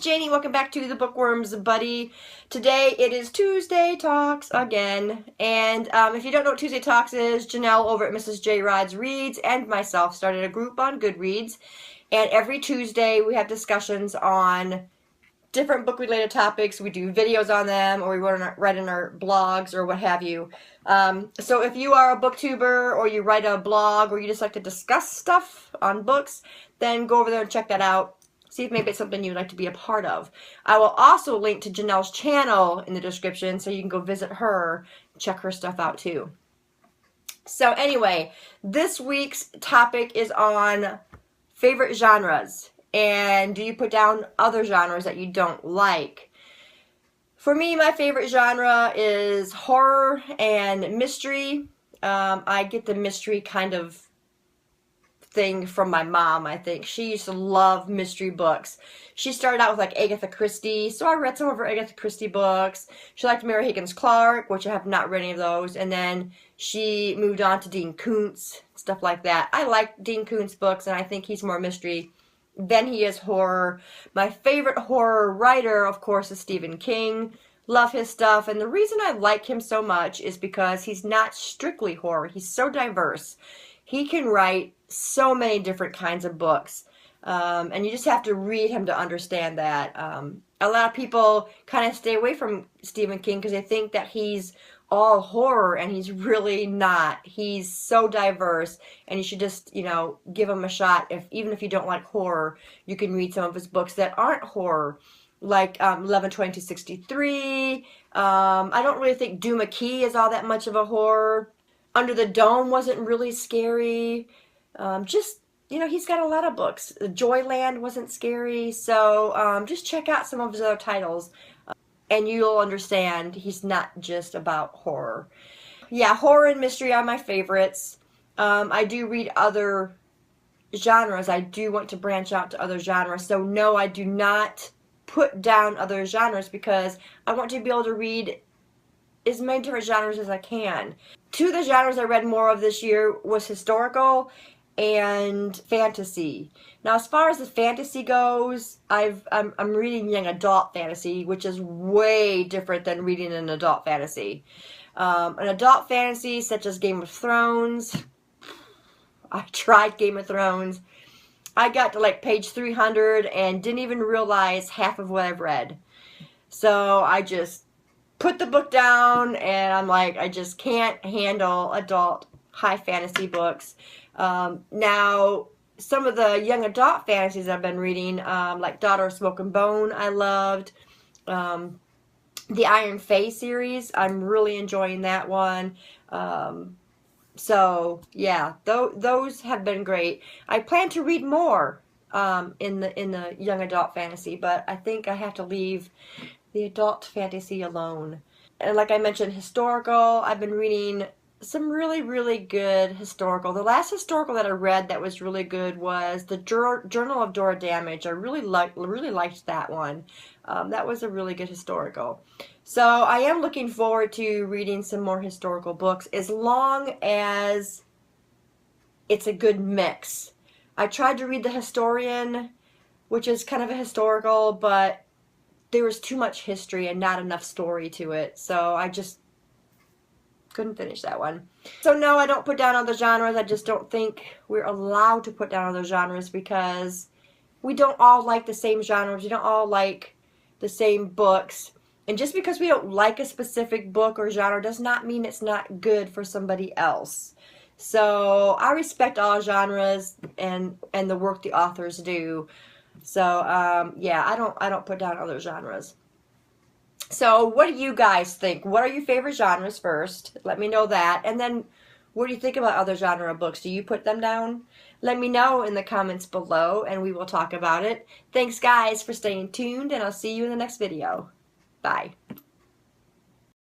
Janie. Welcome back to the Bookworms Buddy. Today it is Tuesday Talks again. And if you don't know what Tuesday Talks is, Janelle over at Mrs. J. Rod's Reads and myself started a group on Goodreads. And every Tuesday we have discussions on different book-related topics. We do videos on them, or we write in our blogs or what have you. So if you are a booktuber, or you write a blog, or you just like to discuss stuff on books, then go over there and check that out. See if maybe it's something you'd like to be a part of. I will also link to Janelle's channel in the description, so you can go visit her, check her stuff out too. So anyway, this week's topic is on favorite genres. And do you put down other genres that you don't like? For me, my favorite genre is horror and mystery. I get the mystery kind of thing from my mom, I think. She used to love mystery books. She started out with like Agatha Christie, so I read some of her Agatha Christie books. She liked Mary Higgins Clark, which I have not read any of those, and then she moved on to Dean Koontz, stuff like that. I like Dean Koontz books, and I think he's more mystery than he is horror. My favorite horror writer, of course, is Stephen King. Love his stuff, and the reason I like him so much is because he's not strictly horror. He's so diverse. He can write so many different kinds of books, and you just have to read him to understand that. A lot of people kind of stay away from Stephen King because they think that he's all horror, and he's really not. He's so diverse, and you should just, you know, give him a shot. Even if you don't like horror, you can read some of his books that aren't horror, like 11/22/63. I don't really think Duma Key is all that much of a horror. Under the Dome wasn't really scary. Just, you know, he's got a lot of books. Joyland wasn't scary. So just check out some of his other titles, and you'll understand he's not just about horror. Yeah, horror and mystery are my favorites. I do read other genres. I do want to branch out to other genres. So no, I do not put down other genres because I want to be able to read as many different genres as I can. Two of the genres I read more of this year was historical and fantasy. Now, as far as the fantasy goes, I'm reading young adult fantasy, which is way different than reading an adult fantasy. An adult fantasy such as Game of Thrones. I tried Game of Thrones. I got to like page 300 and didn't even realize half of what I've read. So I just put the book down, and I'm like, I just can't handle adult high fantasy books. Now, some of the young adult fantasies I've been reading, like Daughter of Smoke and Bone, I loved. The Iron Fae series, I'm really enjoying that one. So, yeah, those have been great. I plan to read more in the young adult fantasy, but I think I have to leave the adult fantasy alone. And like I mentioned, historical, I've been reading some really, really good historical. The last historical that I read that was really good was the Journal of Dora Damage. I really liked that one. That was a really good historical. So I am looking forward to reading some more historical books, as long as it's a good mix. I tried to read The Historian, which is kind of a historical, but there was too much history and not enough story to it, so I just couldn't finish that one. So no, I don't put down other genres. I just don't think we're allowed to put down other genres because we don't all like the same genres. We don't all like the same books. And just because we don't like a specific book or genre does not mean it's not good for somebody else. So I respect all genres and the work the authors do. So yeah, I don't put down other genres. So what do you guys think? What are your favorite genres first? Let me know that. And then what do you think about other genre books? Do you put them down? Let me know in the comments below, and we will talk about it. Thanks guys for staying tuned, and I'll see you in the next video. Bye.